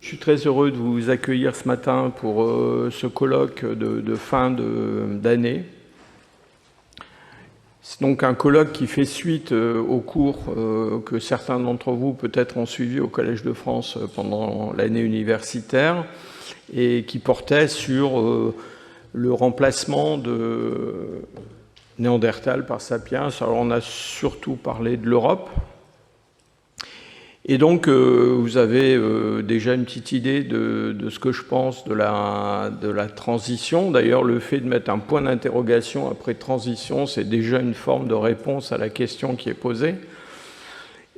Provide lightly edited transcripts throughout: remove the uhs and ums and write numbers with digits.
Je suis très heureux de vous accueillir ce matin pour ce colloque de fin d'année. C'est donc un colloque qui fait suite aux cours que certains d'entre vous peut-être ont suivis au Collège de France pendant l'année universitaire et qui portait sur le remplacement de Néandertal par Sapiens. Alors on a surtout parlé de l'Europe. Et donc, vous avez déjà une petite idée de ce que je pense de la transition. D'ailleurs, le fait de mettre un point d'interrogation après transition, c'est déjà une forme de réponse à la question qui est posée.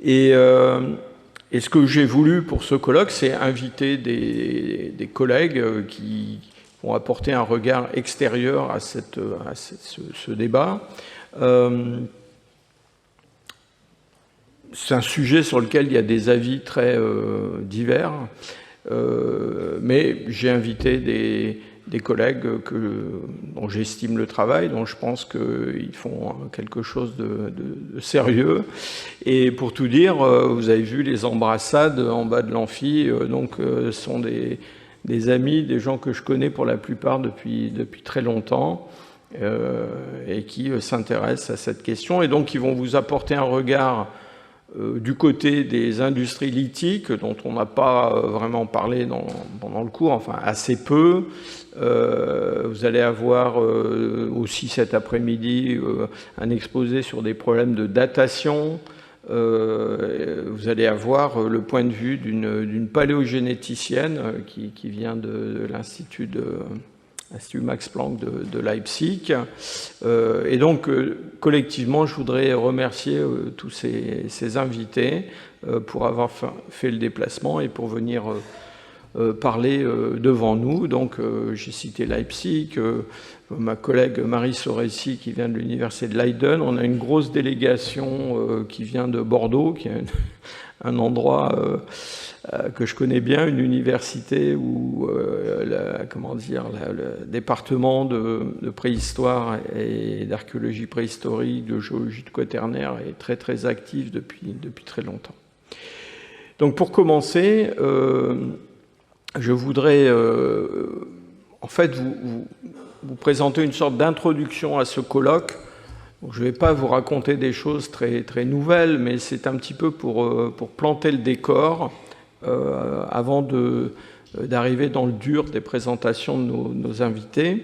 Et ce que j'ai voulu pour ce colloque, c'est inviter des collègues qui vont apporter un regard extérieur à ce débat. C'est un sujet sur lequel il y a des avis très divers, mais j'ai invité des collègues dont j'estime le travail, dont je pense qu'ils font quelque chose de sérieux. Et pour tout dire, vous avez vu les embrassades en bas de l'amphi, donc ce sont des amis, des gens que je connais pour la plupart depuis très longtemps, et qui s'intéressent à cette question, et donc ils vont vous apporter un regard du côté des industries lithiques, dont on n'a pas vraiment parlé pendant le cours, enfin assez peu. Vous allez avoir aussi cet après-midi un exposé sur des problèmes de datation. Vous allez avoir le point de vue d'une paléogénéticienne qui vient de l'Institut Max Planck de Leipzig. Et donc, collectivement, je voudrais remercier tous ces invités pour avoir fait le déplacement et pour venir parler devant nous. Donc, j'ai cité Leipzig, ma collègue Marie Soressi qui vient de l'université de Leiden. On a une grosse délégation qui vient de Bordeaux, qui est un endroit que je connais bien, une université où le département de préhistoire et d'archéologie préhistorique, de géologie de quaternaire est très très actif depuis très longtemps. Donc pour commencer, je voudrais en fait vous présenter une sorte d'introduction à ce colloque. Je ne vais pas vous raconter des choses très, très nouvelles, mais c'est un petit peu pour planter le décor avant d'arriver dans le dur des présentations de nos invités.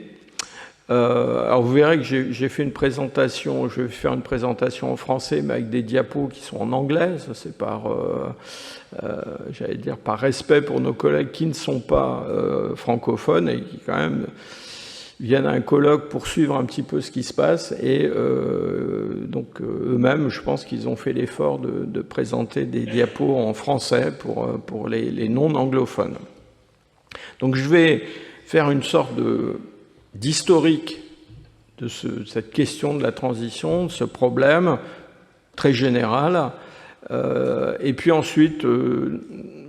Alors vous verrez que j'ai fait une présentation, je vais faire une présentation en français, mais avec des diapos qui sont en anglais. Ça, c'est j'allais dire, par respect pour nos collègues qui ne sont pas francophones et qui quand même viennent à un colloque pour suivre un petit peu ce qui se passe, et donc eux-mêmes, je pense qu'ils ont fait l'effort de présenter des diapos en français pour les non-anglophones. Donc je vais faire une sorte d'historique de cette question de la transition, de ce problème très général, et puis ensuite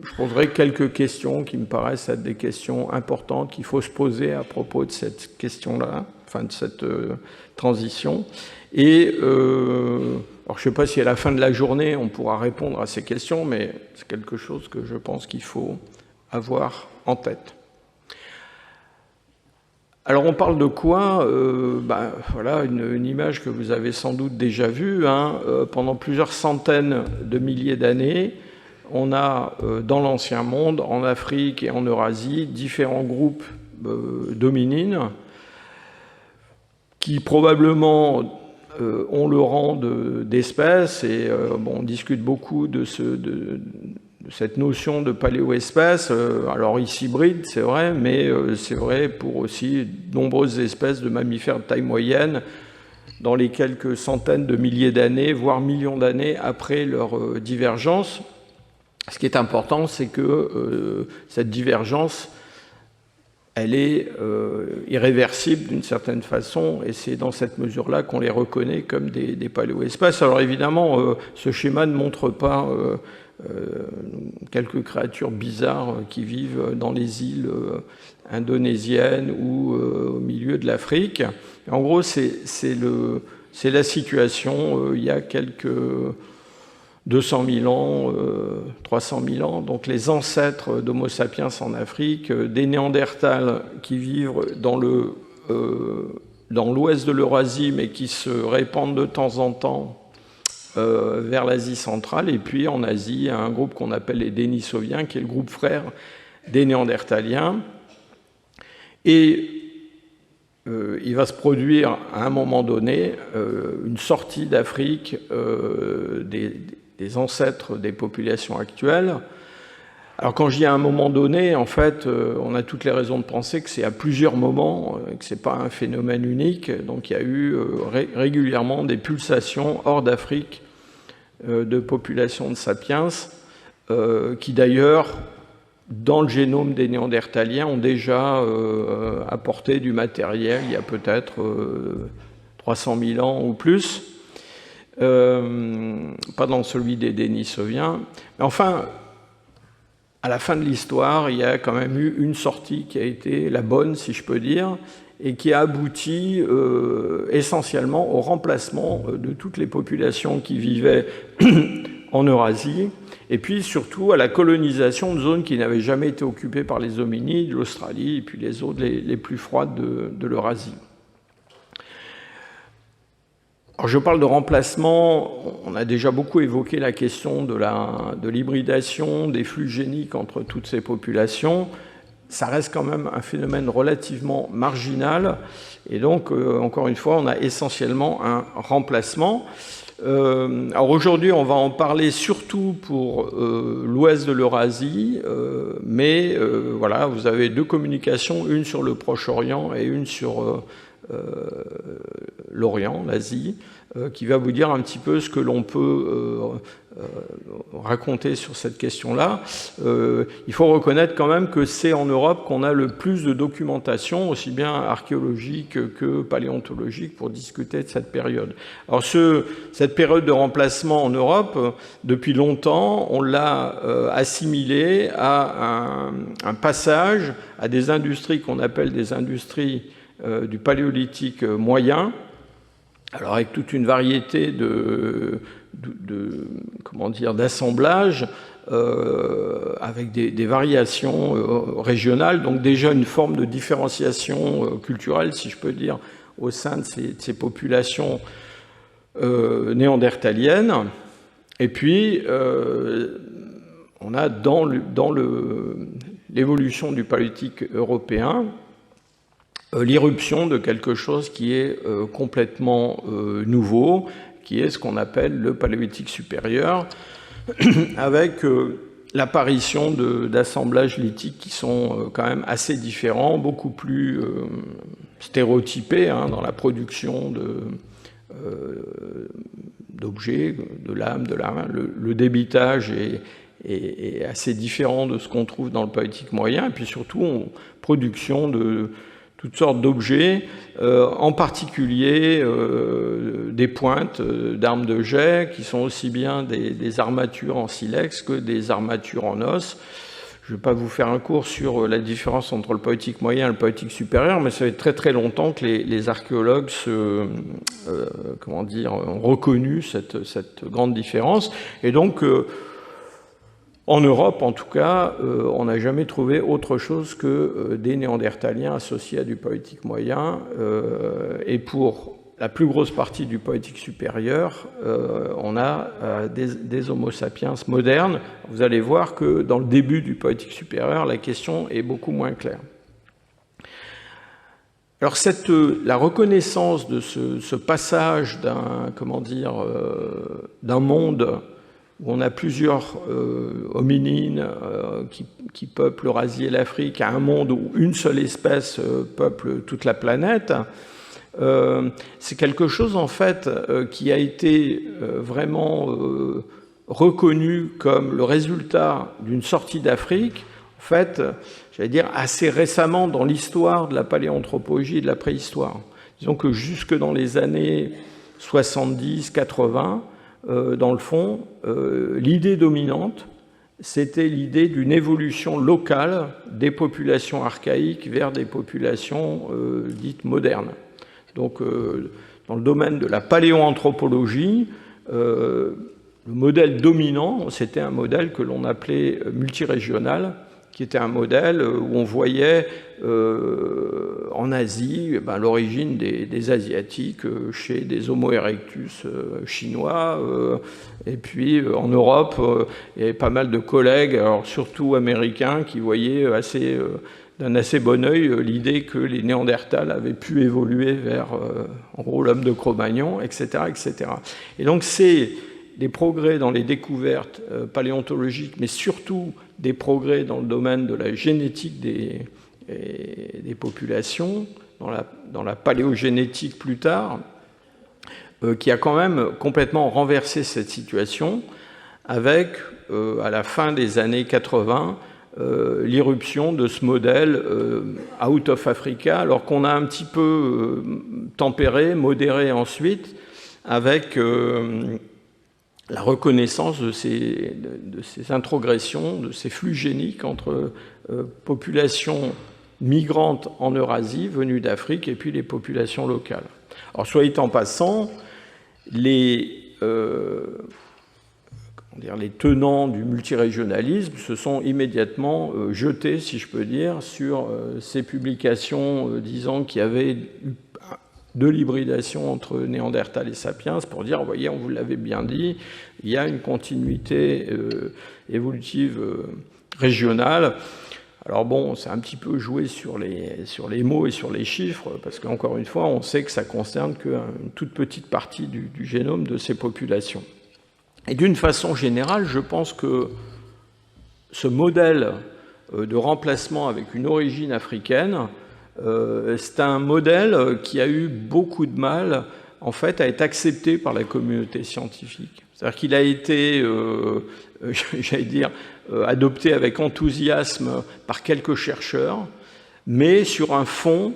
je poserai quelques questions qui me paraissent être des questions importantes qu'il faut se poser à propos de cette question-là, enfin de cette transition. Et alors je ne sais pas si à la fin de la journée on pourra répondre à ces questions, mais c'est quelque chose que je pense qu'il faut avoir en tête. Alors on parle de quoi voilà une image que vous avez sans doute déjà vue. Pendant plusieurs centaines de milliers d'années, on a dans l'Ancien Monde, en Afrique et en Eurasie, différents groupes d'hominines qui probablement ont le rang d'espèces, et on discute beaucoup de cette notion de paléoespèce. Alors hybride, c'est vrai, mais c'est vrai pour aussi de nombreuses espèces de mammifères de taille moyenne dans les quelques centaines de milliers d'années, voire millions d'années après leur divergence. Ce qui est important, c'est que cette divergence, elle est irréversible d'une certaine façon, et c'est dans cette mesure-là qu'on les reconnaît comme des paléoespèces. Alors évidemment, ce schéma ne montre pas quelques créatures bizarres qui vivent dans les îles indonésiennes ou au milieu de l'Afrique. En gros, c'est la situation. Il y a quelques 200 000 ans, 300 000 ans. Donc les ancêtres d'Homo sapiens en Afrique, des Néandertals qui vivent dans l'ouest de l'Eurasie, mais qui se répandent de temps en temps vers l'Asie centrale, et puis en Asie, il y a un groupe qu'on appelle les Denisoviens, qui est le groupe frère des Néandertaliens. Et il va se produire à un moment donné une sortie d'Afrique des ancêtres des populations actuelles. Alors quand je dis à un moment donné, en fait, on a toutes les raisons de penser que c'est à plusieurs moments, que ce n'est pas un phénomène unique. Donc il y a eu régulièrement des pulsations hors d'Afrique de populations de sapiens, qui d'ailleurs, dans le génome des Néandertaliens, ont déjà apporté du matériel il y a peut-être 300 000 ans ou plus, pas dans celui des Denisoviens. Mais enfin, à la fin de l'histoire, il y a quand même eu une sortie qui a été la bonne, si je peux dire, et qui a abouti essentiellement au remplacement de toutes les populations qui vivaient en Eurasie, et puis surtout à la colonisation de zones qui n'avaient jamais été occupées par les hominides, l'Australie et puis les zones les plus froides de l'Eurasie. Alors je parle de remplacement, on a déjà beaucoup évoqué la question de l'hybridation, des flux géniques entre toutes ces populations. Ça reste quand même un phénomène relativement marginal, et donc, encore une fois, on a essentiellement un remplacement. Alors aujourd'hui, on va en parler surtout pour l'ouest de l'Eurasie, mais voilà, vous avez deux communications, une sur le Proche-Orient et une sur l'Orient, l'Asie, qui va vous dire un petit peu ce que l'on peut raconter sur cette question-là. Il faut reconnaître quand même que c'est en Europe qu'on a le plus de documentation, aussi bien archéologique que paléontologique, pour discuter de cette période. Alors cette période de remplacement en Europe, depuis longtemps, on l'a assimilée à un passage à des industries qu'on appelle des industries du paléolithique moyen, alors avec toute une variété d'assemblages, avec des variations régionales, donc déjà une forme de différenciation culturelle, si je peux dire, au sein de ces populations néandertaliennes. Et puis, on a dans l'évolution du paléolithique européen l'irruption de quelque chose qui est complètement nouveau, qui est ce qu'on appelle le paléolithique supérieur, avec l'apparition d'assemblages lithiques qui sont quand même assez différents, beaucoup plus stéréotypés dans la production d'objets, de lames, de la main. Le débitage est assez différent de ce qu'on trouve dans le paléolithique moyen, et puis surtout production de toutes sortes d'objets, en particulier des pointes d'armes de jet, qui sont aussi bien des armatures en silex que des armatures en os. Je ne vais pas vous faire un cours sur la différence entre le paléolithique moyen et le paléolithique supérieur, mais ça fait très très longtemps que les archéologues ont reconnu cette grande différence. Et donc, en Europe, en tout cas, on n'a jamais trouvé autre chose que des Néandertaliens associés à du paléolithique moyen. Et pour la plus grosse partie du paléolithique supérieur, on a des Homo sapiens modernes. Vous allez voir que dans le début du paléolithique supérieur, la question est beaucoup moins claire. Alors la reconnaissance de ce passage d'un monde où on a plusieurs hominines qui peuplent l'Eurasie et l'Afrique, à un monde où une seule espèce peuple toute la planète, c'est quelque chose en fait qui a été vraiment reconnu comme le résultat d'une sortie d'Afrique, en fait, j'allais dire assez récemment dans l'histoire de la paléanthropologie et de la préhistoire. Disons que jusque dans les années 70-80, dans le fond, l'idée dominante, c'était l'idée d'une évolution locale des populations archaïques vers des populations dites modernes. Donc, dans le domaine de la paléoanthropologie, le modèle dominant, c'était un modèle que l'on appelait multirégional, qui était un modèle où on voyait en Asie l'origine des Asiatiques chez des Homo erectus chinois, et puis en Europe, il y avait pas mal de collègues, alors surtout américains, qui voyaient d'un assez bon œil l'idée que les Néandertals avaient pu évoluer vers, en gros, l'homme de Cro-Magnon, etc., etc. Et donc c'est des progrès dans les découvertes paléontologiques, mais surtout des progrès dans le domaine de la génétique des populations, dans la paléogénétique plus tard, qui a quand même complètement renversé cette situation avec, à la fin des années 80, l'irruption de ce modèle out of Africa, alors qu'on a un petit peu tempéré, modéré ensuite, avec la reconnaissance de ces introgressions, de ces flux géniques entre populations migrantes en Eurasie, venues d'Afrique, et puis les populations locales. Alors, soit dit en passant, les tenants du multirégionalisme se sont immédiatement jetés, si je peux dire, sur ces publications disant qu'il y avait eu de l'hybridation entre Néandertal et Sapiens, pour dire, vous voyez, on vous l'avait bien dit, il y a une continuité évolutive régionale. Alors bon, c'est un petit peu joué sur les mots et sur les chiffres, parce qu'encore une fois, on sait que ça concerne qu'une toute petite partie du génome de ces populations. Et d'une façon générale, je pense que ce modèle de remplacement avec une origine africaine, c'est un modèle qui a eu beaucoup de mal, en fait, à être accepté par la communauté scientifique. C'est-à-dire qu'il a été, j'allais dire, adopté avec enthousiasme par quelques chercheurs, mais sur un fond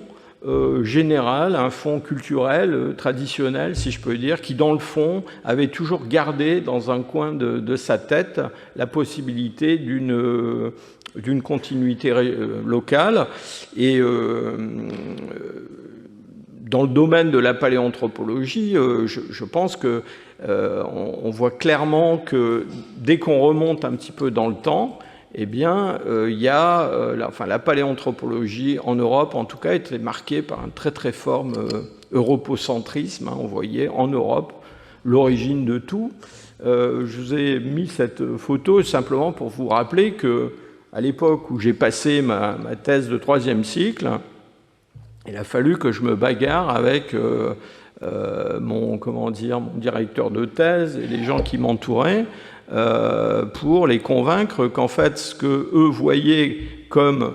général, un fond culturel, traditionnel, si je peux dire, qui, dans le fond, avait toujours gardé dans un coin de sa tête la possibilité d'une continuité locale. Et dans le domaine de la paléanthropologie, je pense que on voit clairement que dès qu'on remonte un petit peu dans le temps, eh bien, il y a, la paléanthropologie en Europe, en tout cas, était marquée par un très très fort europocentrisme. On voyait en Europe l'origine de tout. Je vous ai mis cette photo simplement pour vous rappeler que, à l'époque où j'ai passé ma thèse de 3e cycle, il a fallu que je me bagarre avec mon directeur de thèse et les gens qui m'entouraient pour les convaincre qu'en fait, ce qu'eux voyaient comme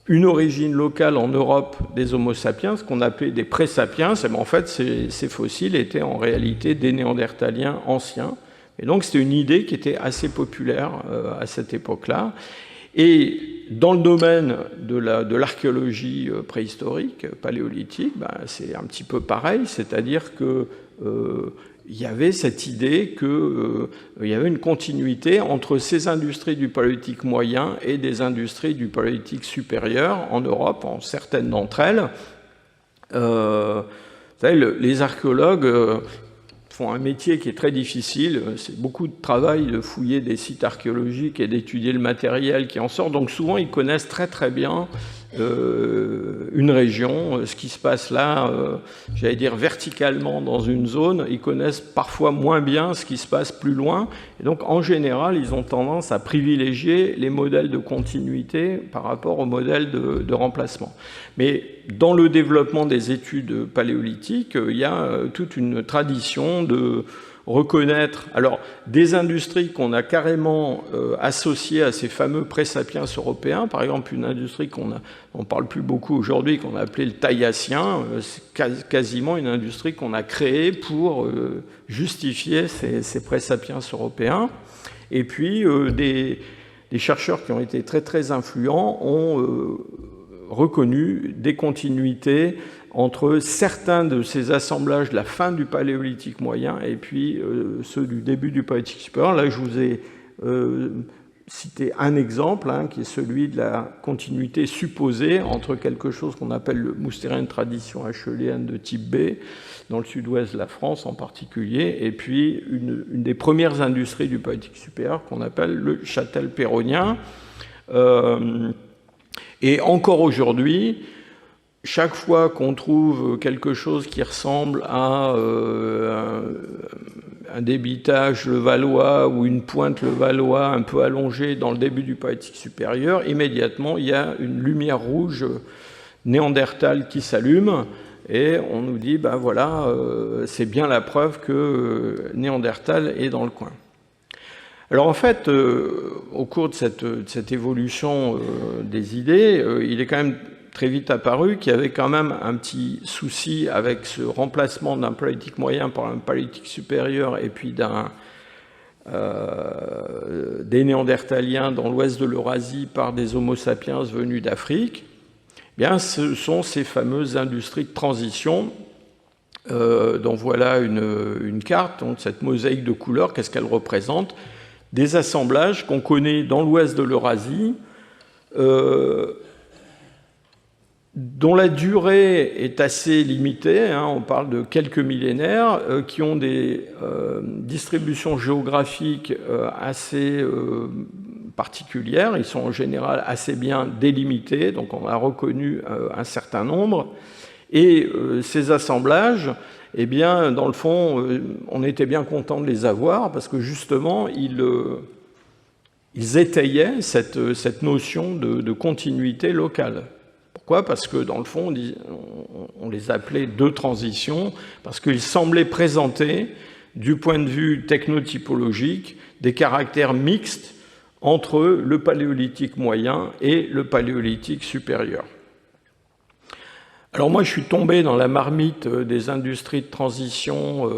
une origine locale en Europe des Homo sapiens, ce qu'on appelait des pré-sapiens, en fait, ces fossiles étaient en réalité des néandertaliens anciens. Et donc, c'était une idée qui était assez populaire à cette époque-là. Et dans le domaine de l'archéologie préhistorique, paléolithique, c'est un petit peu pareil, c'est-à-dire que il y avait cette idée qu'il y avait une continuité entre ces industries du paléolithique moyen et des industries du paléolithique supérieur en Europe, en certaines d'entre elles. Vous savez, les archéologues font un métier qui est très difficile, c'est beaucoup de travail de fouiller des sites archéologiques et d'étudier le matériel qui en sort, donc souvent ils connaissent très très bien une région, ce qui se passe là, j'allais dire verticalement dans une zone, ils connaissent parfois moins bien ce qui se passe plus loin, et donc en général ils ont tendance à privilégier les modèles de continuité par rapport aux modèles de remplacement. Mais dans le développement des études paléolithiques, il y a toute une tradition de reconnaître des industries qu'on a carrément associées à ces fameux pré-sapiens européens. Par exemple, une industrie on parle plus beaucoup aujourd'hui, qu'on a appelée le taillassien, c'est quasiment une industrie qu'on a créée pour justifier ces pré-sapiens européens. Et puis, des chercheurs qui ont été très très influents ont reconnu des continuités entre certains de ces assemblages de la fin du paléolithique moyen et puis ceux du début du paléolithique supérieur. Là, je vous ai citer un exemple, qui est celui de la continuité supposée entre quelque chose qu'on appelle le moustérien de tradition acheuléenne de type B, dans le sud-ouest de la France en particulier, et puis une des premières industries du Paléolithique supérieur qu'on appelle le châtel péronnien. Et encore aujourd'hui, chaque fois qu'on trouve quelque chose qui ressemble à un débitage levallois ou une pointe levallois un peu allongée dans le début du Paléolithique supérieur, immédiatement, il y a une lumière rouge néandertale qui s'allume et on nous dit, ben voilà, c'est bien la preuve que Néandertal est dans le coin. Alors en fait, au cours de cette évolution des idées, il est quand même très vite apparu qu'il y avait quand même un petit souci avec ce remplacement d'un paléolithique moyen par un paléolithique supérieur et puis des néandertaliens dans l'ouest de l'Eurasie par des homo sapiens venus d'Afrique. Eh bien, ce sont ces fameuses industries de transition dont voilà une carte, donc cette mosaïque de couleurs, qu'est-ce qu'elle représente? Des assemblages qu'on connaît dans l'ouest de l'Eurasie, dont la durée est assez limitée, on parle de quelques millénaires, qui ont des distributions géographiques assez particulières. Ils sont en général assez bien délimités, donc on a reconnu un certain nombre. Et ces assemblages, eh bien, dans le fond, on était bien content de les avoir parce que justement, ils étayaient cette notion de continuité locale. Pourquoi? Parce que dans le fond, on les appelait deux transitions, parce qu'ils semblaient présenter, du point de vue technotypologique, des caractères mixtes entre le paléolithique moyen et le paléolithique supérieur. Alors moi, je suis tombé dans la marmite des industries de transition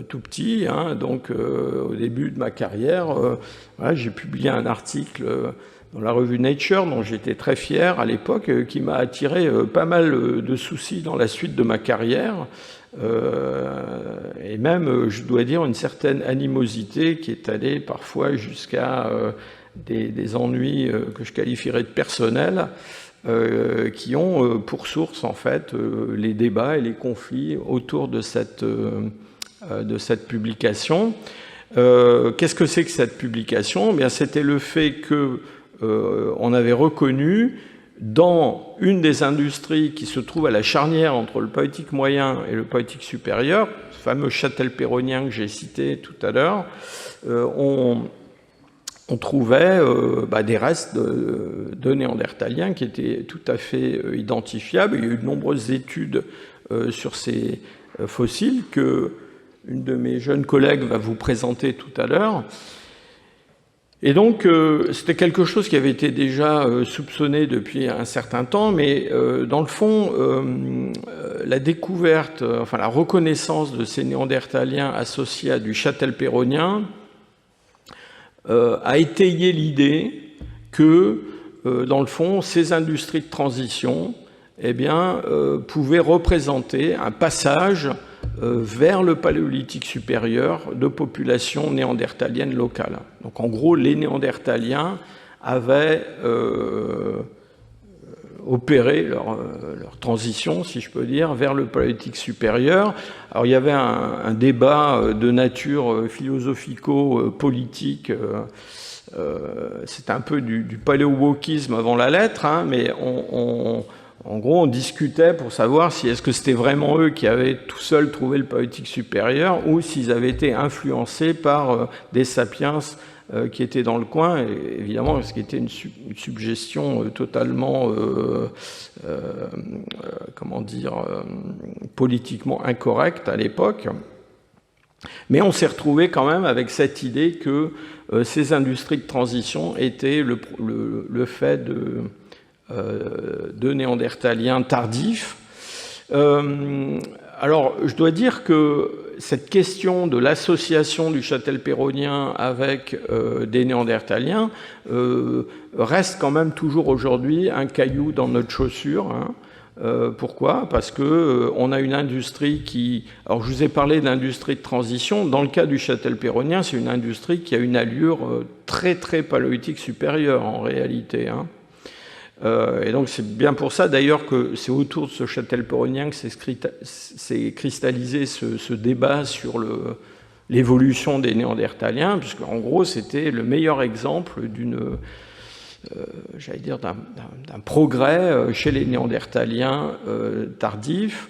tout petit, donc au début de ma carrière, j'ai publié un article dans la revue Nature, dont j'étais très fier à l'époque, qui m'a attiré pas mal de soucis dans la suite de ma carrière, et même, je dois dire, une certaine animosité qui est allée parfois jusqu'à des ennuis que je qualifierais de personnels, qui ont pour source en fait les débats et les conflits autour de cette publication. Qu'est-ce que c'est que cette publication? Eh bien, c'était le fait que on avait reconnu dans une des industries qui se trouve à la charnière entre le paléolithique moyen et le paléolithique supérieur, ce fameux châtel péronnien que j'ai cité tout à l'heure, on trouvait des restes de néandertaliens qui étaient tout à fait identifiables. Il y a eu de nombreuses études sur ces fossiles que une de mes jeunes collègues va vous présenter tout à l'heure. Et donc, c'était quelque chose qui avait été déjà soupçonné depuis un certain temps, mais dans le fond, la découverte, enfin la reconnaissance de ces néandertaliens associés à du châtel péronnien a étayé l'idée que, dans le fond, ces industries de transition pouvaient représenter un passage vers le paléolithique supérieur de populations néandertaliennes locales. Donc en gros, les néandertaliens avaient opéré leur transition, si je peux dire, vers le paléolithique supérieur. Alors il y avait un débat de nature philosophico-politique, c'est un peu du paléo-wokisme avant la lettre, mais en gros, on discutait pour savoir si est-ce que c'était vraiment eux qui avaient tout seuls trouvé le paléolithique supérieur ou s'ils avaient été influencés par des sapiens qui étaient dans le coin, et évidemment, ce qui était une suggestion totalement, politiquement incorrecte à l'époque. Mais on s'est retrouvé quand même avec cette idée que ces industries de transition étaient le fait de néandertaliens tardifs. Alors, je dois dire que cette question de l'association du châtel péronnien avec des néandertaliens reste quand même toujours aujourd'hui un caillou dans notre chaussure. Pourquoi? Parce que on a une industrie qui... Alors je vous ai parlé de l'industrie de transition. Dans le cas du châtel-péronnien, c'est une industrie qui a une allure très très paléolithique supérieure en réalité. Hein. Et donc c'est bien pour ça d'ailleurs que c'est autour de ce châtel-péronnien que s'est cristallisé ce débat sur l'évolution des Néandertaliens, puisqu'en gros c'était le meilleur exemple j'allais dire, d'un progrès chez les Néandertaliens tardifs.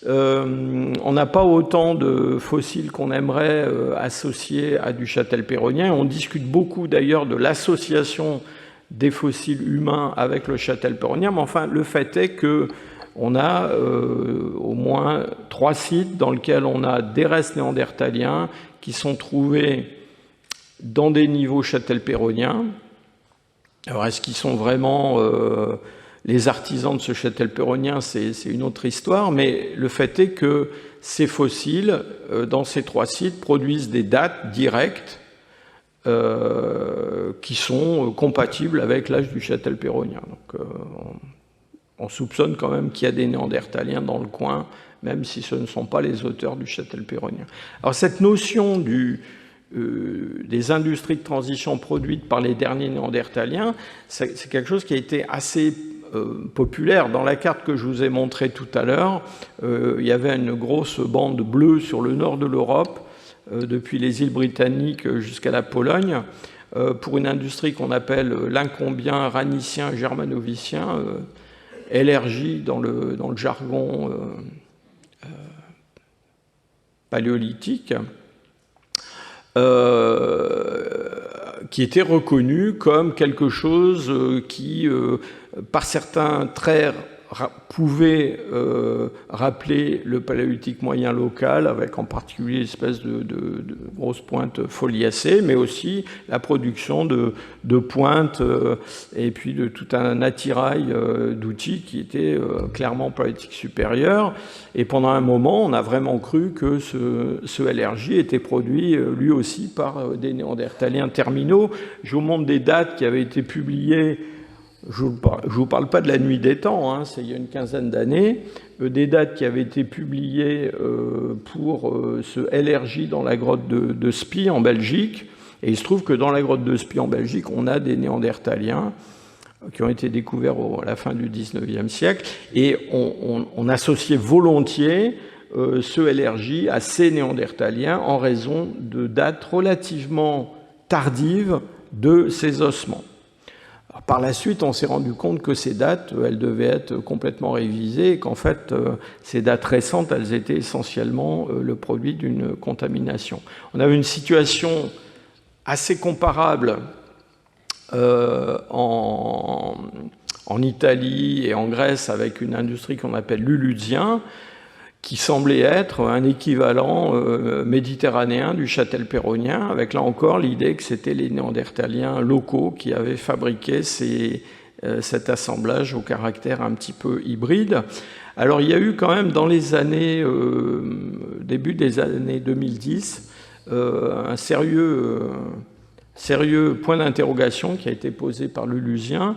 On n'a pas autant de fossiles qu'on aimerait associés à du châtel-péronnien. On discute beaucoup d'ailleurs de l'association des fossiles humains avec le châtel-péronnien, mais enfin le fait est qu'on a au moins 3 sites dans lesquels on a des restes néandertaliens qui sont trouvés dans des niveaux châtel-péroniens. Alors, est-ce qu'ils sont vraiment les artisans de ce châtel-péronien? C'est une autre histoire, mais le fait est que ces fossiles, dans ces 3 sites, produisent des dates directes qui sont compatibles avec l'âge du châtel-péronien. Donc, on soupçonne quand même qu'il y a des Néandertaliens dans le coin, même si ce ne sont pas les auteurs du châtel-péronien. Alors, cette notion des industries de transition produites par les derniers Néandertaliens, c'est quelque chose qui a été assez populaire. Dans la carte que je vous ai montrée tout à l'heure, il y avait une grosse bande bleue sur le nord de l'Europe, depuis les îles britanniques jusqu'à la Pologne, pour une industrie qu'on appelle l'incombien ranicien germanovicien, LRJ dans le jargon paléolithique, qui était reconnu comme quelque chose qui, par certains traits, pouvait rappeler le paléolithique moyen local, avec en particulier une espèce de grosses pointes foliacées, mais aussi la production de pointes et puis de tout un attirail d'outils qui était clairement paléolithique supérieur. Et pendant un moment, on a vraiment cru que ce LRJ était produit lui aussi par des Néandertaliens terminaux. Je vous montre des dates qui avaient été publiées. Je ne vous parle pas de la nuit des temps, hein, c'est il y a une quinzaine d'années, des dates qui avaient été publiées pour ce LRJ dans la grotte de Spie en Belgique. Et il se trouve que dans la grotte de Spie en Belgique, on a des Néandertaliens qui ont été découverts à la fin du XIXe siècle. Et on associait volontiers ce LRJ à ces Néandertaliens en raison de dates relativement tardives de ces ossements. Alors, par la suite, on s'est rendu compte que ces dates, elles devaient être complètement révisées et qu'en fait, ces dates récentes, elles étaient essentiellement le produit d'une contamination. On avait une situation assez comparable en Italie et en Grèce avec une industrie qu'on appelle l'Uluzien, qui semblait être un équivalent méditerranéen du châtel-péronien, avec là encore l'idée que c'était les Néandertaliens locaux qui avaient fabriqué cet assemblage au caractère un petit peu hybride. Alors il y a eu quand même dans les années, début des années 2010, un sérieux point d'interrogation qui a été posé par l'Uluzien,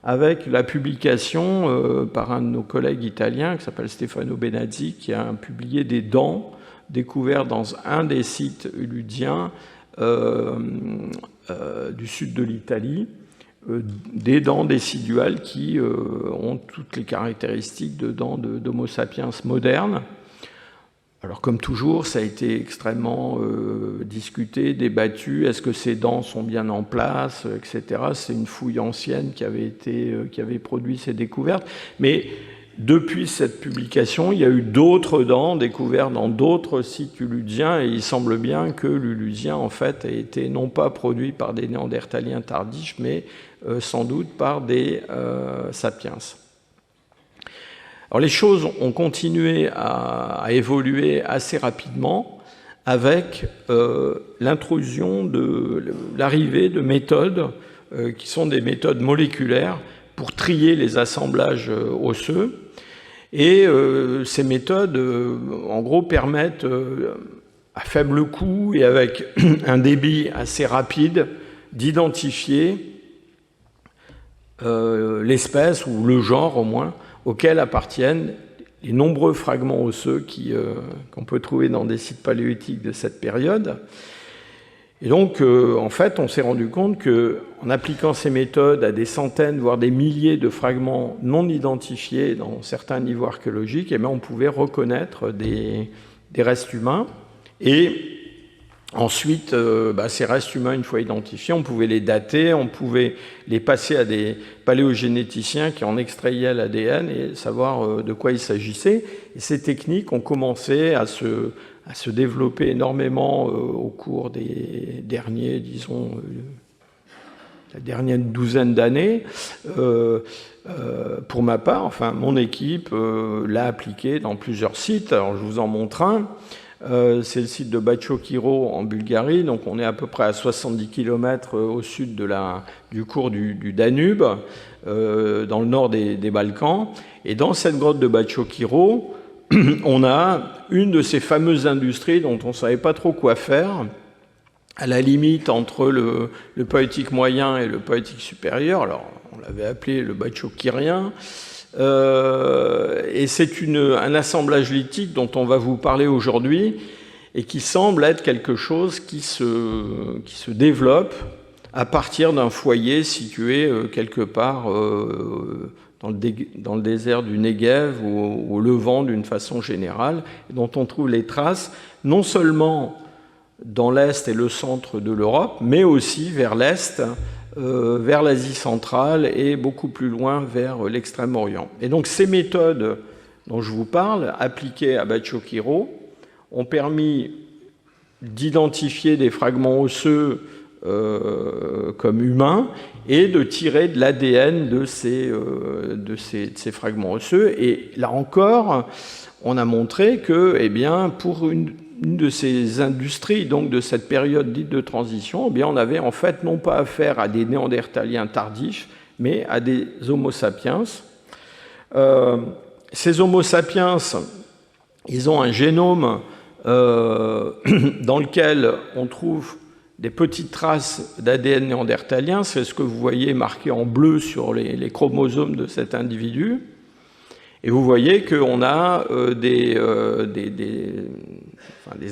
avec la publication par un de nos collègues italiens qui s'appelle Stefano Benazzi, qui a publié des dents découvertes dans un des sites uluziens du sud de l'Italie, des dents déciduales qui ont toutes les caractéristiques de dents d'Homo sapiens modernes. Alors comme toujours, ça a été extrêmement discuté, débattu. Est-ce que ces dents sont bien en place, etc. C'est une fouille ancienne qui avait produit ces découvertes. Mais depuis cette publication, il y a eu d'autres dents découvertes dans d'autres sites uluziens, et il semble bien que l'Uluzien, en fait, a été non pas produit par des Néandertaliens tardifs, mais sans doute par des sapiens. Alors les choses ont continué à évoluer assez rapidement avec l'intrusion l'arrivée de méthodes qui sont des méthodes moléculaires pour trier les assemblages osseux. Et ces méthodes, en gros, permettent à faible coût et avec un débit assez rapide d'identifier l'espèce ou le genre au moins auxquels appartiennent les nombreux fragments osseux qu'on peut trouver dans des sites paléolithiques de cette période. Et donc, en fait, on s'est rendu compte qu'en appliquant ces méthodes à des centaines, voire des milliers de fragments non identifiés dans certains niveaux archéologiques, eh bien, on pouvait reconnaître des restes humains. Et ensuite, ces restes humains, une fois identifiés, on pouvait les dater, on pouvait les passer à des paléogénéticiens qui en extrayaient l'ADN et savoir de quoi il s'agissait. Et ces techniques ont commencé à se développer énormément au cours des derniers, disons, la dernière douzaine d'années. Pour ma part, enfin, mon équipe l'a appliqué dans plusieurs sites. Alors, je vous en montre un. C'est le site de Bachokiro en Bulgarie, donc on est à peu près à 70 km au sud du cours du Danube, dans le nord des Balkans. Et dans cette grotte de Bachokiro, on a une de ces fameuses industries dont on ne savait pas trop quoi faire, à la limite entre le paléolithique moyen et le paléolithique supérieur. Alors, on l'avait appelé le Bachokirien. Et c'est un assemblage lithique dont on va vous parler aujourd'hui et qui semble être quelque chose qui se développe à partir d'un foyer situé quelque part dans le désert du Negev ou au Levant d'une façon générale, et dont on trouve les traces non seulement dans l'Est et le centre de l'Europe, mais aussi vers l'Est, vers l'Asie centrale et beaucoup plus loin vers l'Extrême-Orient. Et donc ces méthodes dont je vous parle, appliquées à Bachokiro, ont permis d'identifier des fragments osseux comme humains et de tirer de l'ADN de ces fragments osseux. Et là encore, on a montré que, eh bien, pour une de ces industries, donc de cette période dite de transition, eh bien, on avait en fait non pas affaire à des néandertaliens tardifs, mais à des Homo sapiens. Ces Homo sapiens, ils ont un génome dans lequel on trouve des petites traces d'ADN néandertalien. C'est ce que vous voyez marqué en bleu sur les chromosomes de cet individu. Et vous voyez qu'on a des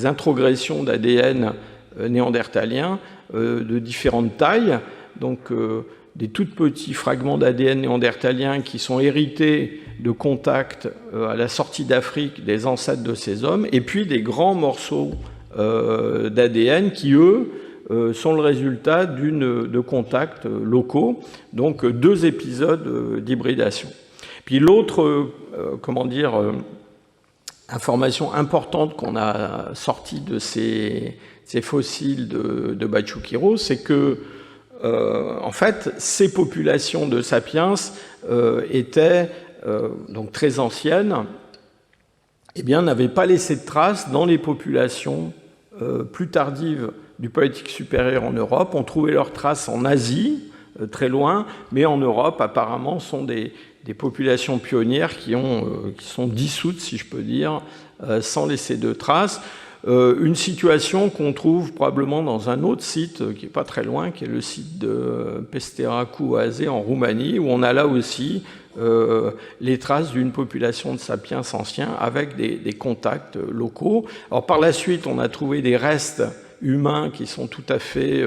introgressions d'ADN néandertalien de différentes tailles, donc des tout petits fragments d'ADN néandertalien qui sont hérités de contacts à la sortie d'Afrique des ancêtres de ces hommes, et puis des grands morceaux d'ADN qui, eux, sont le résultat de contacts locaux, donc 2 épisodes d'hybridation. Puis l'autre, information importante qu'on a sortie de ces fossiles de Bachokiro, c'est que, en fait, ces populations de sapiens étaient donc très anciennes, et bien n'avaient pas laissé de traces dans les populations plus tardives du Paléolithique supérieur en Europe. On trouvait leurs traces en Asie, très loin, mais en Europe, apparemment, sont des populations pionnières qui sont dissoutes, si je peux dire, sans laisser de traces. Une situation qu'on trouve probablement dans un autre site qui n'est pas très loin, qui est le site de Pestera-Cuoase en Roumanie, où on a là aussi les traces d'une population de sapiens anciens avec des contacts locaux. Alors par la suite, on a trouvé des restes humains qui sont tout à fait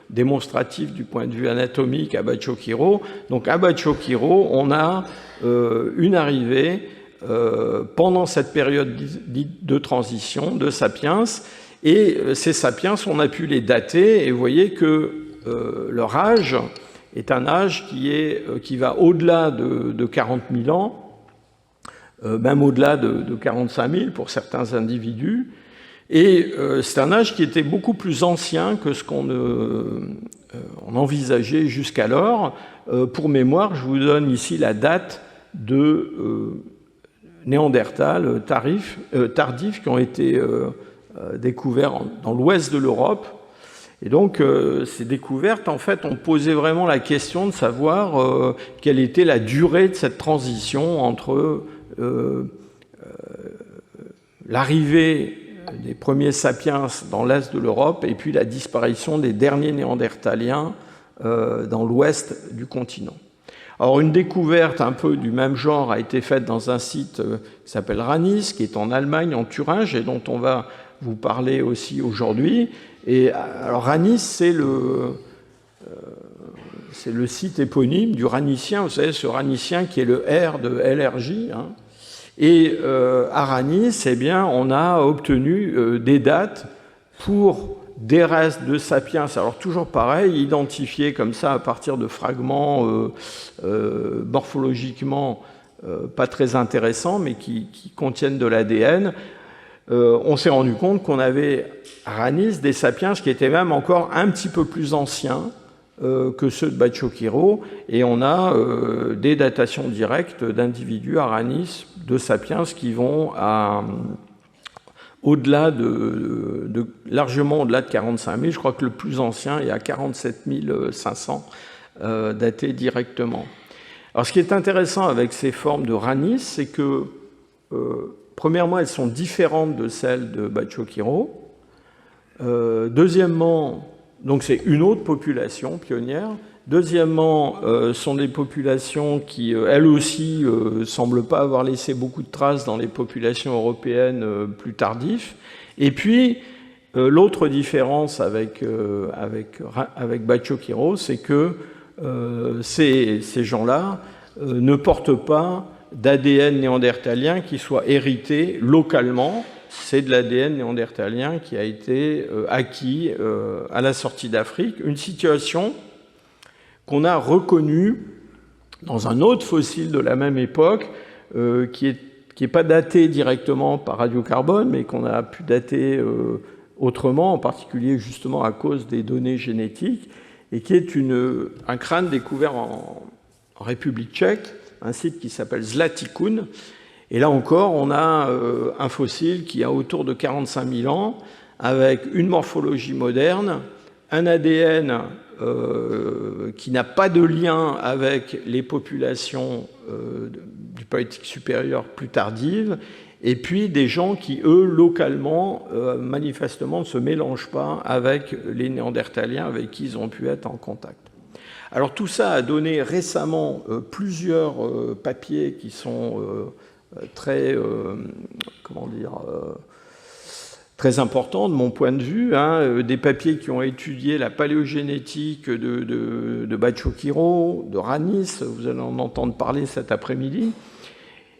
démonstratifs du point de vue anatomique à Bachokiro. Donc à Bachokiro, on a une arrivée pendant cette période dite de transition de sapiens, et ces sapiens, on a pu les dater, et vous voyez que leur âge est un âge qui va au-delà de 40 000 ans, même au-delà de 45 000 pour certains individus, et c'est un âge qui était beaucoup plus ancien que ce qu'on envisageait jusqu'alors. Pour mémoire, je vous donne ici la date de Néandertal tardifs qui ont été découverts dans l'ouest de l'Europe. Et donc, ces découvertes, en fait, ont posé vraiment la question de savoir quelle était la durée de cette transition entre l'arrivée des premiers sapiens dans l'est de l'Europe et puis la disparition des derniers néandertaliens dans l'ouest du continent. Alors une découverte un peu du même genre a été faite dans un site qui s'appelle Ranis, qui est en Allemagne, en Thuringe, et dont on va vous parler aussi aujourd'hui. Et alors Ranis, c'est le site éponyme du Ranicien, vous savez, ce Ranicien qui est le R de LRJ. Hein. Et à Ranis, eh bien, on a obtenu des dates pour des restes de sapiens, alors toujours pareil, identifiés comme ça à partir de fragments morphologiquement pas très intéressants, mais qui contiennent de l'ADN. On s'est rendu compte qu'on avait à Ranis des sapiens qui étaient même encore un petit peu plus anciens que ceux de Bachokiro, et on a des datations directes d'individus à Ranis de sapiens qui vont au-delà largement au-delà de 45 000, je crois que le plus ancien est à 47 500 daté directement. Alors ce qui est intéressant avec ces formes de Ranis, c'est que premièrement, elles sont différentes de celles de Bachokiro. Deuxièmement, donc c'est une autre population pionnière. Deuxièmement, sont des populations qui, elles aussi, semblent pas avoir laissé beaucoup de traces dans les populations européennes plus tardives. Et puis, l'autre différence avec Bachokiro, c'est que ces gens-là ne portent pas d'ADN néandertalien qui soit hérité localement. C'est de l'ADN néandertalien qui a été acquis à la sortie d'Afrique. Une situation qu'on a reconnu dans un autre fossile de la même époque, qui est pas daté directement par radiocarbone, mais qu'on a pu dater autrement, en particulier justement à cause des données génétiques, et qui est un crâne découvert en République tchèque, un site qui s'appelle Zlatikun. Et là encore, on a un fossile qui a autour de 45 000 ans, avec une morphologie moderne, un ADN qui n'a pas de lien avec les populations du Paléolithique supérieur plus tardives, et puis des gens qui, eux, localement, manifestement, ne se mélangent pas avec les Néandertaliens avec qui ils ont pu être en contact. Alors tout ça a donné récemment plusieurs papiers qui sont très importants de mon point de vue, hein, des papiers qui ont étudié la paléogénétique de Bachokiro, de Ranis, vous allez en entendre parler cet après-midi,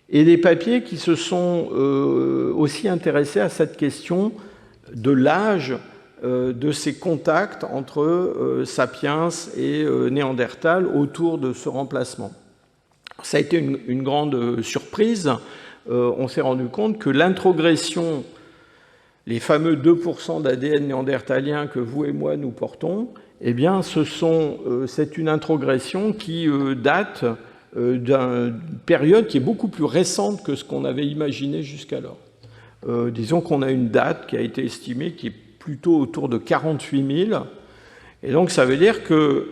et des papiers qui se sont aussi intéressés à cette question de l'âge de ces contacts entre Sapiens et Néandertal autour de ce remplacement. Ça a été une grande surprise. On s'est rendu compte que l'introgression, les fameux 2% d'ADN néandertalien que vous et moi nous portons, eh bien, c'est une introgression qui date d'une période qui est beaucoup plus récente que ce qu'on avait imaginé jusqu'alors. Disons qu'on a une date qui a été estimée qui est plutôt autour de 48 000. Et donc, ça veut dire que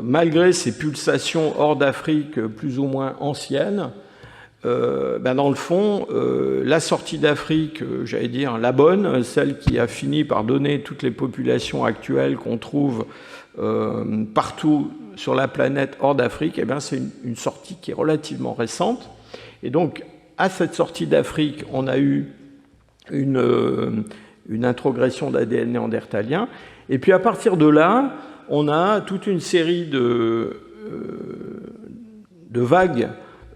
malgré ces pulsations hors d'Afrique plus ou moins anciennes, dans le fond, la sortie d'Afrique, j'allais dire la bonne, celle qui a fini par donner toutes les populations actuelles qu'on trouve partout sur la planète hors d'Afrique, eh bien, c'est une sortie qui est relativement récente. Et donc, à cette sortie d'Afrique, on a eu une introgression d'ADN néandertalien. Et puis, à partir de là, on a toute une série de vagues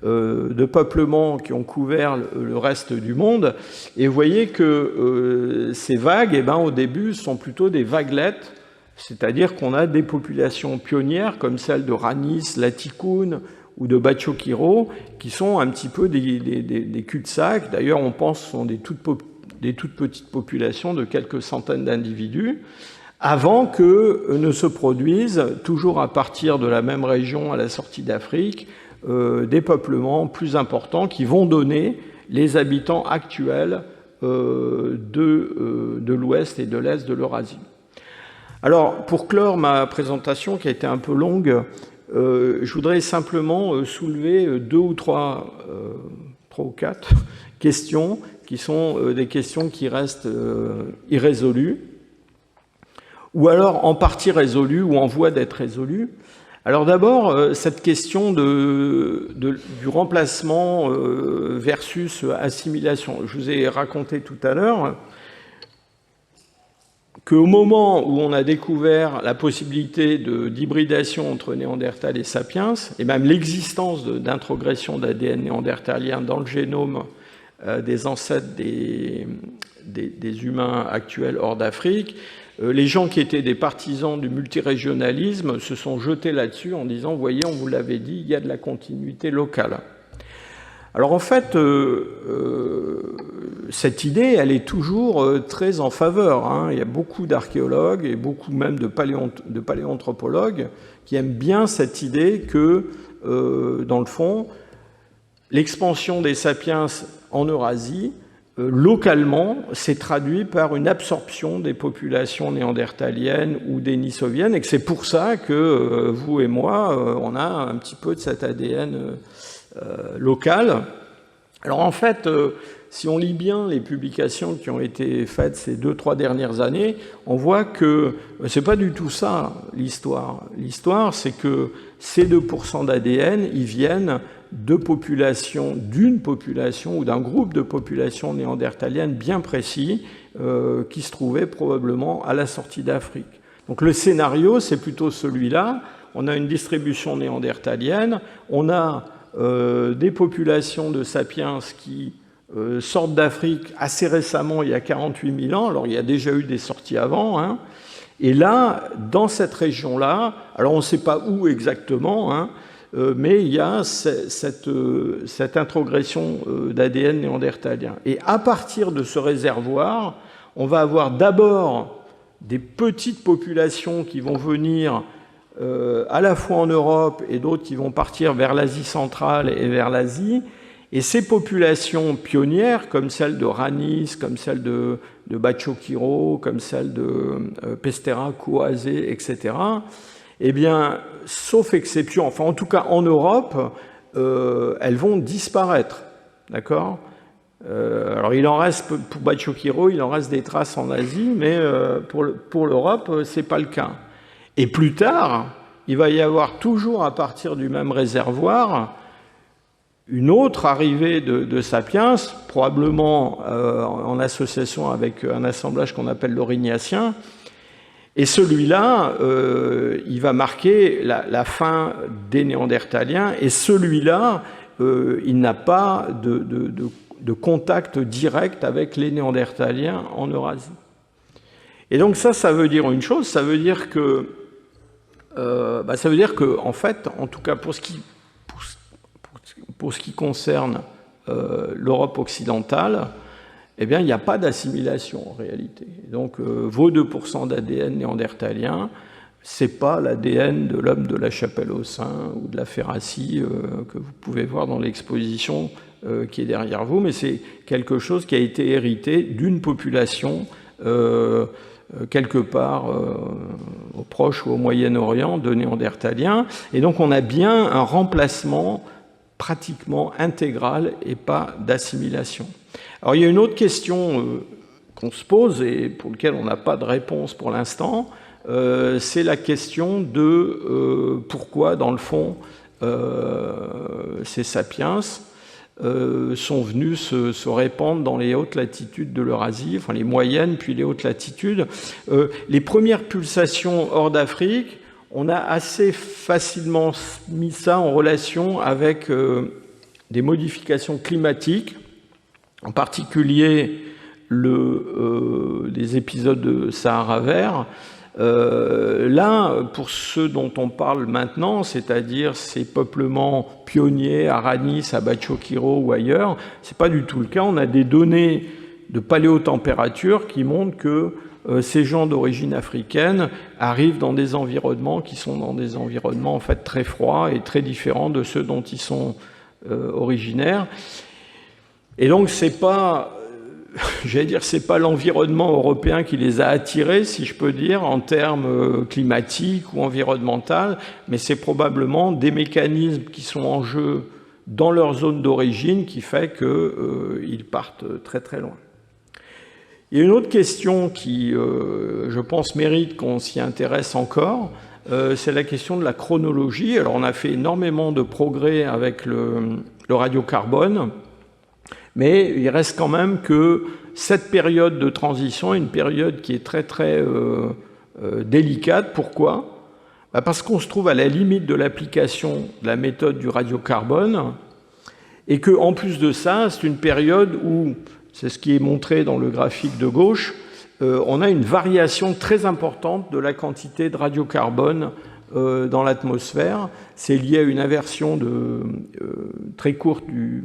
de peuplements qui ont couvert le reste du monde. Et vous voyez que ces vagues, eh ben, au début, sont plutôt des vaguelettes, c'est-à-dire qu'on a des populations pionnières comme celle de Ranis, Latikun ou de Bachokiro, qui sont un petit peu des cul-de-sac. D'ailleurs, on pense que ce sont des toutes petites populations de quelques centaines d'individus, avant que ne se produisent, toujours à partir de la même région à la sortie d'Afrique, des peuplements plus importants qui vont donner les habitants actuels de l'ouest et de l'est de l'Eurasie. Alors, pour clore ma présentation, qui a été un peu longue, je voudrais simplement soulever deux ou trois ou quatre questions qui sont des questions qui restent irrésolues, ou alors en partie résolues ou en voie d'être résolues. Alors d'abord, cette question du remplacement versus assimilation. Je vous ai raconté tout à l'heure qu'au moment où on a découvert la possibilité d'hybridation entre Néandertal et Sapiens, et même l'existence d'introgression d'ADN néandertalien dans le génome des ancêtres des humains actuels hors d'Afrique, les gens qui étaient des partisans du multirégionalisme se sont jetés là-dessus en disant « Voyez, on vous l'avait dit, il y a de la continuité locale ». Alors en fait, cette idée, elle est toujours très en faveur. Hein. Il y a beaucoup d'archéologues et beaucoup même de paléanthropologues qui aiment bien cette idée que, dans le fond, l'expansion des sapiens en Eurasie, localement, s'est traduit par une absorption des populations néandertaliennes ou dénisoviennes, et que c'est pour ça que vous et moi, on a un petit peu de cet ADN local. Alors en fait, si on lit bien les publications qui ont été faites ces 2-3 dernières années, on voit que c'est pas du tout ça l'histoire. L'histoire, c'est que ces 2% d'ADN, ils viennent de populations, d'une population ou d'un groupe de populations néandertaliennes bien précis qui se trouvaient probablement à la sortie d'Afrique. Donc le scénario, c'est plutôt celui-là. On a une distribution néandertalienne, on a des populations de sapiens qui sortent d'Afrique assez récemment, il y a 48 000 ans. Alors, il y a déjà eu des sorties avant. Hein. Et là, dans cette région-là, alors on ne sait pas où exactement, hein, mais il y a cette introgression d'ADN néandertalien. Et à partir de ce réservoir, on va avoir d'abord des petites populations qui vont venir à la fois en Europe et d'autres qui vont partir vers l'Asie centrale et vers l'Asie. Et ces populations pionnières, comme celle de Ranis, comme celle de Bachokiro, comme celle de Pestera, Kouazé, etc., eh bien, sauf exception, enfin en tout cas en Europe, elles vont disparaître. D'accord ? Alors il en reste, pour Bachokiro, il en reste des traces en Asie, mais pour l'Europe, c'est pas le cas. Et plus tard, il va y avoir toujours à partir du même réservoir une autre arrivée de sapiens, probablement en association avec un assemblage qu'on appelle l'Aurignacien. Et celui-là, il va marquer la fin des Néandertaliens. Et celui-là, il n'a pas de contact direct avec les Néandertaliens en Eurasie. Et donc ça veut dire une chose, ça veut dire que en fait, en tout cas pour ce qui concerne l'Europe occidentale, eh bien, il n'y a pas d'assimilation en réalité. Donc, vos 2% d'ADN néandertalien, c'est pas l'ADN de l'homme de la Chapelle-aux-Saints ou de la Ferracie que vous pouvez voir dans l'exposition qui est derrière vous, mais c'est quelque chose qui a été hérité d'une population quelque part au Proche ou au Moyen-Orient de Néandertaliens. Et donc on a bien un remplacement pratiquement intégral et pas d'assimilation. Alors il y a une autre question qu'on se pose et pour laquelle on n'a pas de réponse pour l'instant, c'est la question de pourquoi dans le fond ces sapiens sont venus se répandre dans les hautes latitudes de l'Eurasie, enfin les moyennes puis les hautes latitudes. Les premières pulsations hors d'Afrique, on a assez facilement mis ça en relation avec des modifications climatiques, en particulier des épisodes de Sahara vert. Là, pour ceux dont on parle maintenant, c'est-à-dire ces peuplements pionniers à Ranis, à Bachokiro ou ailleurs, c'est pas du tout le cas. On a des données de paléotempérature qui montrent que ces gens d'origine africaine arrivent dans des environnements qui sont dans des environnements en fait très froids et très différents de ceux dont ils sont originaires. Et donc c'est pas j'allais dire, c'est pas l'environnement européen qui les a attirés, si je peux dire, en termes climatiques ou environnementaux, mais c'est probablement des mécanismes qui sont en jeu dans leur zone d'origine qui fait qu'ils partent très très loin. Il y a une autre question qui, je pense, mérite qu'on s'y intéresse encore, c'est la question de la chronologie. Alors on a fait énormément de progrès avec le radiocarbone, mais il reste quand même que cette période de transition est une période qui est très très délicate. Pourquoi ? Parce qu'on se trouve à la limite de l'application de la méthode du radiocarbone, et qu'en plus de ça, c'est une période où, c'est ce qui est montré dans le graphique de gauche, on a une variation très importante de la quantité de radiocarbone dans l'atmosphère. C'est lié à une inversion très courte du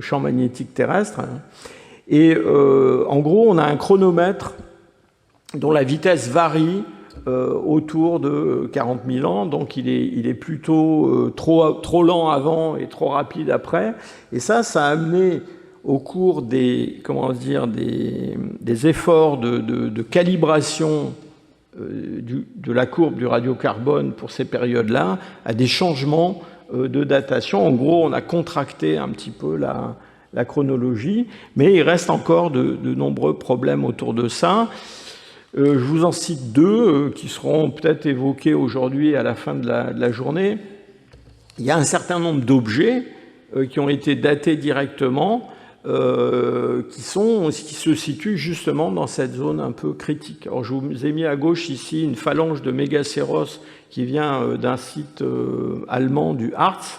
champ magnétique terrestre. Et en gros, on a un chronomètre dont la vitesse varie autour de 40 000 ans, donc il est plutôt trop lent avant et trop rapide après. Et ça a amené au cours des efforts de calibration de la courbe du radiocarbone pour ces périodes-là, à des changements de datation. En gros, on a contracté un petit peu la chronologie, mais il reste encore de nombreux problèmes autour de ça. Je vous en cite deux qui seront peut-être évoqués aujourd'hui à la fin de la journée. Il y a un certain nombre d'objets qui ont été datés directement, qui se situent justement dans cette zone un peu critique. Alors, je vous ai mis à gauche ici une phalange de mégacéros qui vient d'un site allemand du Harz.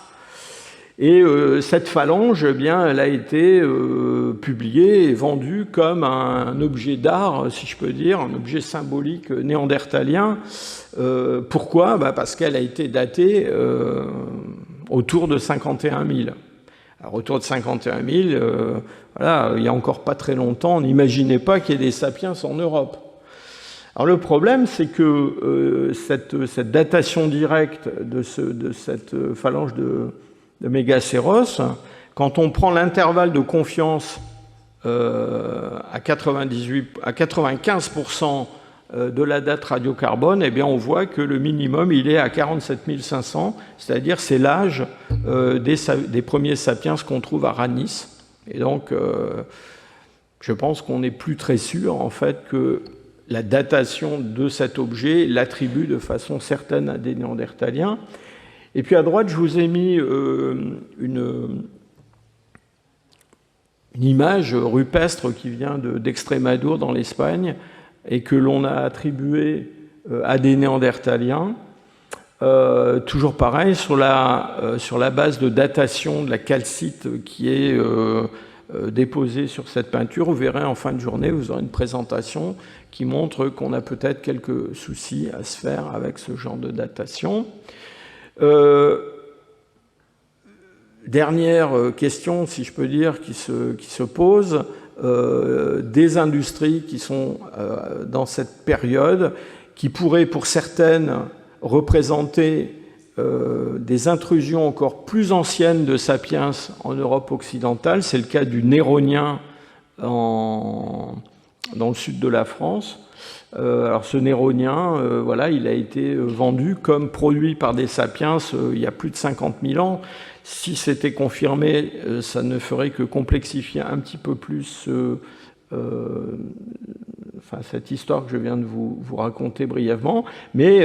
Et cette phalange, eh bien, elle a été publiée et vendue comme un objet d'art, si je peux dire, un objet symbolique néandertalien. Pourquoi ? Parce qu'elle a été datée autour de 51 000. Alors, autour de 51 000, voilà, il n'y a encore pas très longtemps, on n'imaginait pas qu'il y ait des sapiens en Europe. Alors le problème, c'est que cette datation directe de cette phalange de mégacéros, quand on prend l'intervalle de confiance à 95% de la date radiocarbone, eh bien on voit que le minimum il est à 47 500, c'est-à-dire c'est l'âge des premiers sapiens qu'on trouve à Ranis. Et donc je pense qu'on n'est plus très sûr en fait que la datation de cet objet l'attribue de façon certaine à des néandertaliens. Et puis à droite, je vous ai mis une image rupestre qui vient d'Extrémadour dans l'Espagne et que l'on a attribuée à des néandertaliens. Toujours pareil, sur la base de datation de la calcite qui est déposée sur cette peinture, vous verrez en fin de journée, vous aurez une présentation qui montre qu'on a peut-être quelques soucis à se faire avec ce genre de datation. Dernière question, si je peux dire, qui se pose, des industries qui sont dans cette période, qui pourraient pour certaines représenter des intrusions encore plus anciennes de sapiens en Europe occidentale. C'est le cas du Néronien dans le sud de la France. Alors ce néronien, voilà, il a été vendu comme produit par des sapiens il y a plus de 50 000 ans. Si c'était confirmé, ça ne ferait que complexifier un petit peu plus cette histoire que je viens de vous raconter brièvement. Mais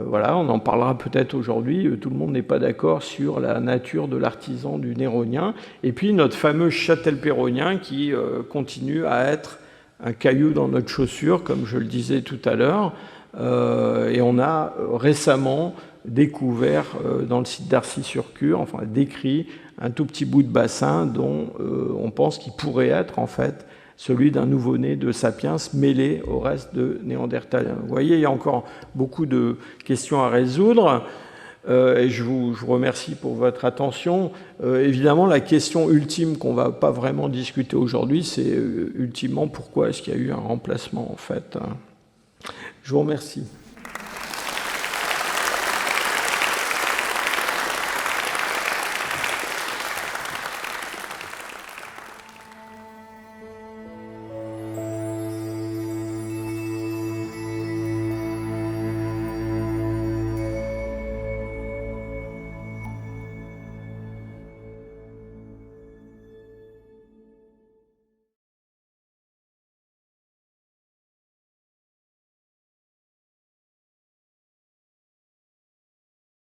voilà, on en parlera peut-être aujourd'hui. Tout le monde n'est pas d'accord sur la nature de l'artisan du néronien. Et puis notre fameux châtelperronien qui continue à être un caillou dans notre chaussure, comme je le disais tout à l'heure. Et on a récemment découvert dans le site d'Arcy-sur-Cure, enfin décrit un tout petit bout de bassin dont on pense qu'il pourrait être en fait celui d'un nouveau-né de sapiens mêlé au reste de néandertaliens. Vous voyez, il y a encore beaucoup de questions à résoudre. Et je vous remercie pour votre attention. Évidemment, la question ultime qu'on ne va pas vraiment discuter aujourd'hui, c'est ultimement pourquoi est-ce qu'il y a eu un remplacement, en fait. Je vous remercie.